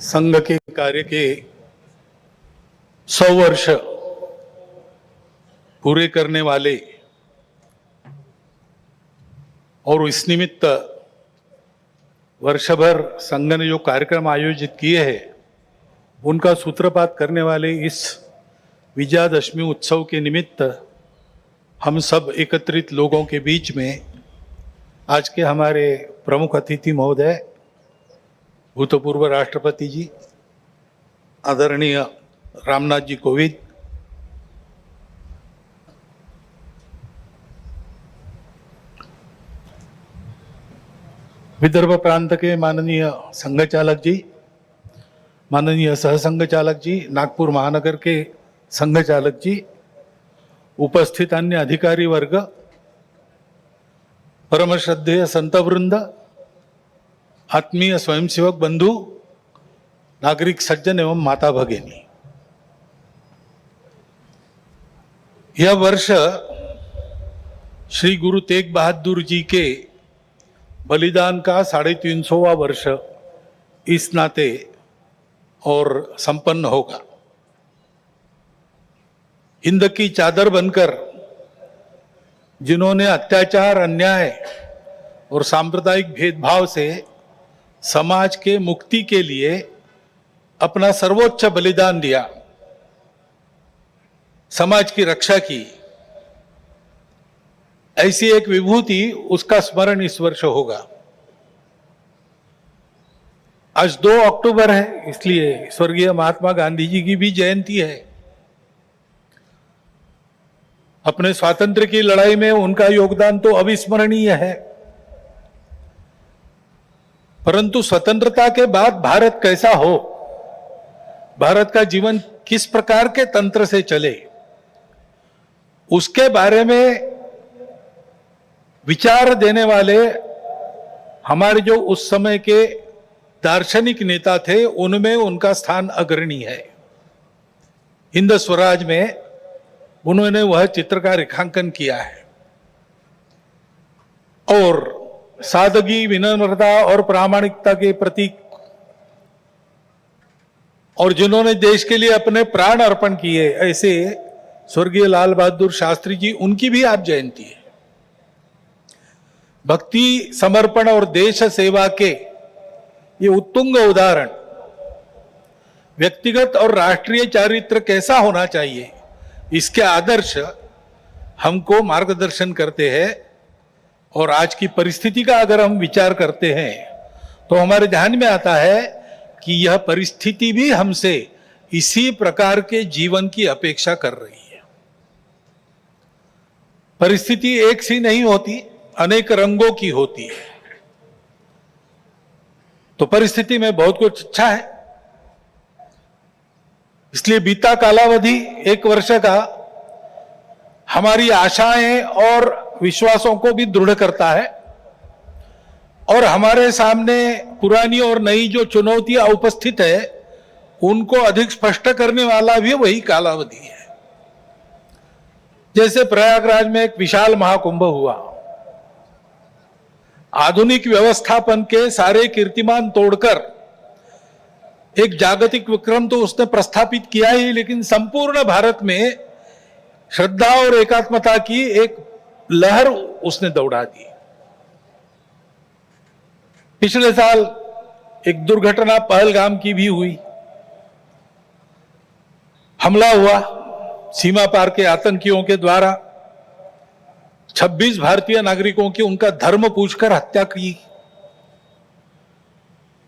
संघ के कार्य के 100 वर्ष पूरे करने वाले और इस निमित्त वर्षभर संघ ने जो कार्यक्रम आयोजित किए हैं उनका सूत्रपात करने वाले इस विजयादशमी उत्सव के निमित्त हम सब एकत्रित लोगों के बीच में आज के हमारे प्रमुख अतिथि महोदय भूतपूर्व राष्ट्रपति जी आदरणीय रामनाथ जी कोविंद, विदर्भ प्रांत के माननीय संघ चालक जी, माननीय सहसंघ चालक जी, नागपुर महानगर के संघ चालक जी, उपस्थित अन्य अधिकारी वर्ग, परम श्रद्धेय संत वृंद, आत्मीय स्वयंसेवक बंधु, नागरिक सज्जन एवं माता भगिनी, यह वर्ष श्री गुरु तेग बहादुर जी के बलिदान का 350वां वर्ष इस नाते और संपन्न होगा। हिंद की चादर बनकर जिन्होंने अत्याचार, अन्याय और सांप्रदायिक भेदभाव से समाज के मुक्ति के लिए अपना सर्वोच्च बलिदान दिया, समाज की रक्षा की, ऐसी एक विभूति, उसका स्मरण इस वर्ष होगा। आज 2 अक्टूबर है, इसलिए स्वर्गीय महात्मा गांधी जी की भी जयंती है। अपने स्वातंत्र्य की लड़ाई में उनका योगदान तो अविस्मरणीय है, परंतु स्वतंत्रता के बाद भारत कैसा हो, भारत का जीवन किस प्रकार के तंत्र से चले, उसके बारे में विचार देने वाले हमारे जो उस समय के दार्शनिक नेता थे, उनमें उनका स्थान अग्रणी है। हिंद स्वराज में उन्होंने वह चित्र का रेखांकन किया है और सादगी, विनम्रता और प्रामाणिकता के प्रतीक, और जिन्होंने देश के लिए अपने प्राण अर्पण किए, ऐसे स्वर्गीय लाल बहादुर शास्त्री जी, उनकी भी आज जयंती है। भक्ति, समर्पण और देश सेवा के ये उत्तुंग उदाहरण व्यक्तिगत और राष्ट्रीय चारित्र कैसा होना चाहिए, इसके आदर्श हमको मार्गदर्शन करते हैं। और आज की परिस्थिति का अगर हम विचार करते हैं तो हमारे ध्यान में आता है कि यह परिस्थिति भी हमसे इसी प्रकार के जीवन की अपेक्षा कर रही है। परिस्थिति एक सी नहीं होती, अनेक रंगों की होती है। तो परिस्थिति में बहुत कुछ अच्छा है, इसलिए बीता कालावधि 1 वर्ष का हमारी आशाएं और विश्वासों को भी दृढ़ करता है और हमारे सामने पुरानी और नई जो चुनौतियां उपस्थित है उनको अधिक स्पष्ट करने वाला भी वही कालावधि है। जैसे प्रयागराज में एक विशाल महाकुंभ हुआ, आधुनिक व्यवस्थापन के सारे कीर्तिमान तोड़कर एक जागतिक विक्रम तो उसने प्रस्थापित किया ही, लेकिन संपूर्ण भारत में श्रद्धा और एकात्मता की एक लहर उसने दौड़ा दी। पिछले साल एक दुर्घटना पहलगाम की भी हुई, हमला हुआ सीमा पार के आतंकियों के द्वारा, 26 भारतीय नागरिकों की उनका धर्म पूछकर हत्या की।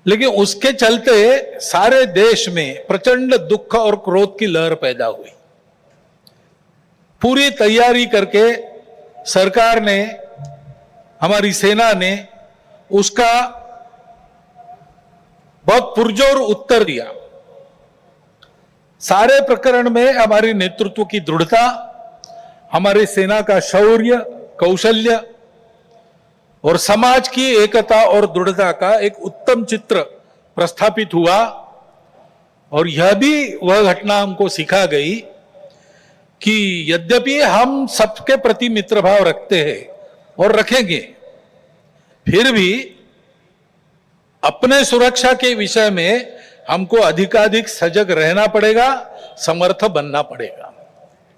लेकिन उसके चलते सारे देश में प्रचंड दुख और क्रोध की लहर पैदा हुई। पूरी तैयारी करके सरकार ने, हमारी सेना ने उसका बहुत पुरजोर उत्तर दिया। सारे प्रकरण में हमारी नेतृत्व की दृढ़ता, हमारी सेना का शौर्य, कौशल्य और समाज की एकता और दृढ़ता का एक उत्तम चित्र प्रस्थापित हुआ। और यह भी वह घटना हमको सिखा गई कि यद्यपि हम सबके प्रति मित्र भाव रखते हैं और रखेंगे, फिर भी अपने सुरक्षा के विषय में हमको अधिकाधिक सजग रहना पड़ेगा, समर्थ बनना पड़ेगा।